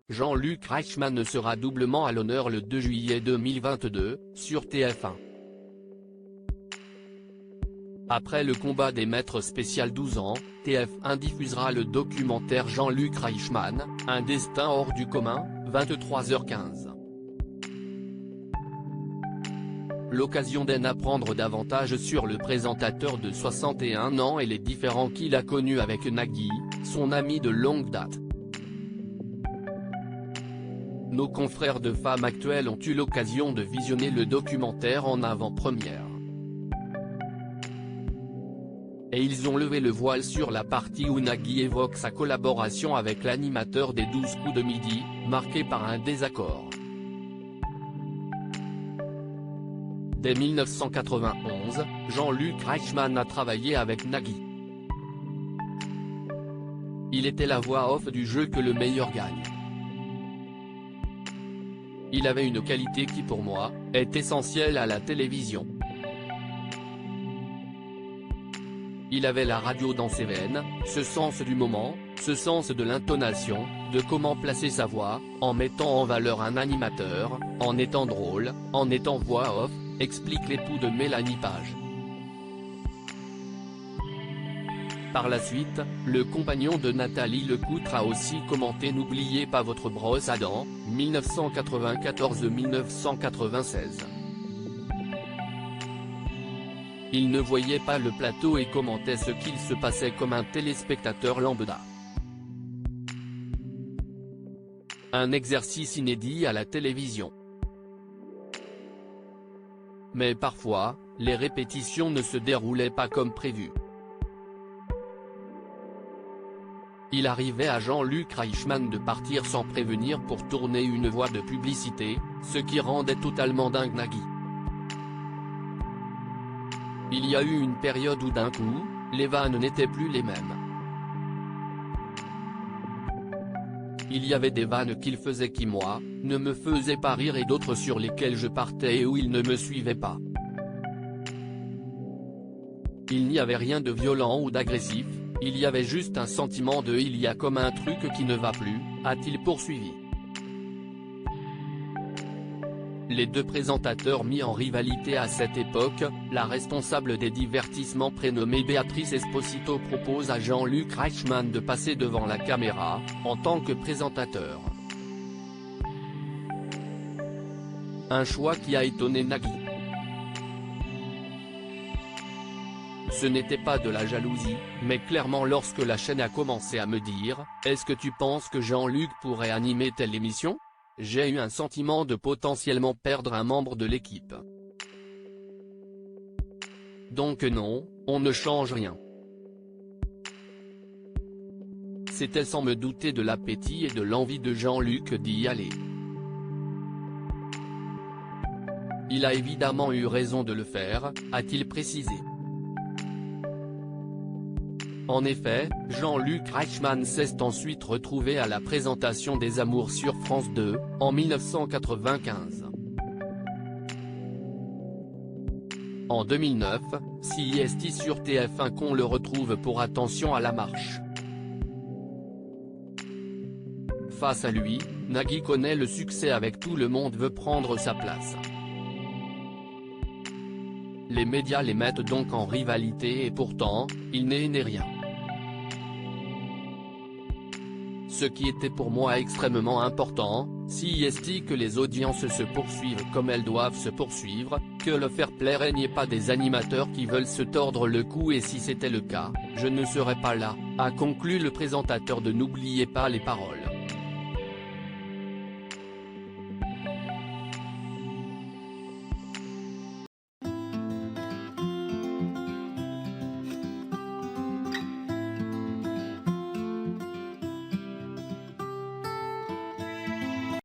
Jean-Luc Reichmann sera doublement à l'honneur le 2 juillet 2022, sur TF1. Après le combat des maîtres spécial 12 ans, TF1 diffusera le documentaire Jean-Luc Reichmann, un destin hors du commun, 23h15. L'occasion d'en apprendre davantage sur le présentateur de 61 ans et les différends qu'il a connus avec Nagui, son ami de longue date. Nos confrères de Femmes Actuelles ont eu l'occasion de visionner le documentaire en avant-première. Et ils ont levé le voile sur la partie où Nagui évoque sa collaboration avec l'animateur des 12 coups de midi, marquée par un désaccord. Dès 1991, Jean-Luc Reichmann a travaillé avec Nagui. Il était la voix off du jeu Que le meilleur gagne. Il avait une qualité qui pour moi, est essentielle à la télévision. Il avait la radio dans ses veines, ce sens du moment, ce sens de l'intonation, de comment placer sa voix, en mettant en valeur un animateur, en étant drôle, en étant voix off, explique l'époux de Mélanie Page. Par la suite, le compagnon de Nathalie Lecoutre a aussi commenté N'oubliez pas votre brosse à dents, 1994-1996. Il ne voyait pas le plateau et commentait ce qu'il se passait comme un téléspectateur lambda. Un exercice inédit à la télévision. Mais parfois, les répétitions ne se déroulaient pas comme prévu. Il arrivait à Jean-Luc Reichmann de partir sans prévenir pour tourner une voix de publicité, ce qui rendait totalement dingue Nagui. Il y a eu une période où d'un coup, les vannes n'étaient plus les mêmes. Il y avait des vannes qu'il faisait qui moi, ne me faisaient pas rire et d'autres sur lesquelles je partais et où il ne me suivait pas. Il n'y avait rien de violent ou d'agressif, il y avait juste un sentiment de il y a comme un truc qui ne va plus, a-t-il poursuivi. Les deux présentateurs mis en rivalité à cette époque, la responsable des divertissements prénommée Béatrice Esposito propose à Jean-Luc Reichmann de passer devant la caméra, en tant que présentateur. Un choix qui a étonné Nagui. Ce n'était pas de la jalousie, mais clairement lorsque la chaîne a commencé à me dire « Est-ce que tu penses que Jean-Luc pourrait animer telle émission ?», j'ai eu un sentiment de potentiellement perdre un membre de l'équipe. Donc non, on ne change rien. C'était sans me douter de l'appétit et de l'envie de Jean-Luc d'y aller. Il a évidemment eu raison de le faire, a-t-il précisé. En effet, Jean-Luc Reichmann s'est ensuite retrouvé à la présentation des Amours sur France 2, en 1995. En 2009, CIST sur TF1 qu'on le retrouve pour Attention à la marche. Face à lui, Nagui connaît le succès avec Tout le monde veut prendre sa place. Les médias les mettent donc en rivalité et pourtant, il n'est rien. Ce qui était pour moi extrêmement important, si est que les audiences se poursuivent comme elles doivent se poursuivre, que le fair-play règne pas des animateurs qui veulent se tordre le cou et si c'était le cas, je ne serais pas là, a conclu le présentateur de N'oubliez pas les paroles.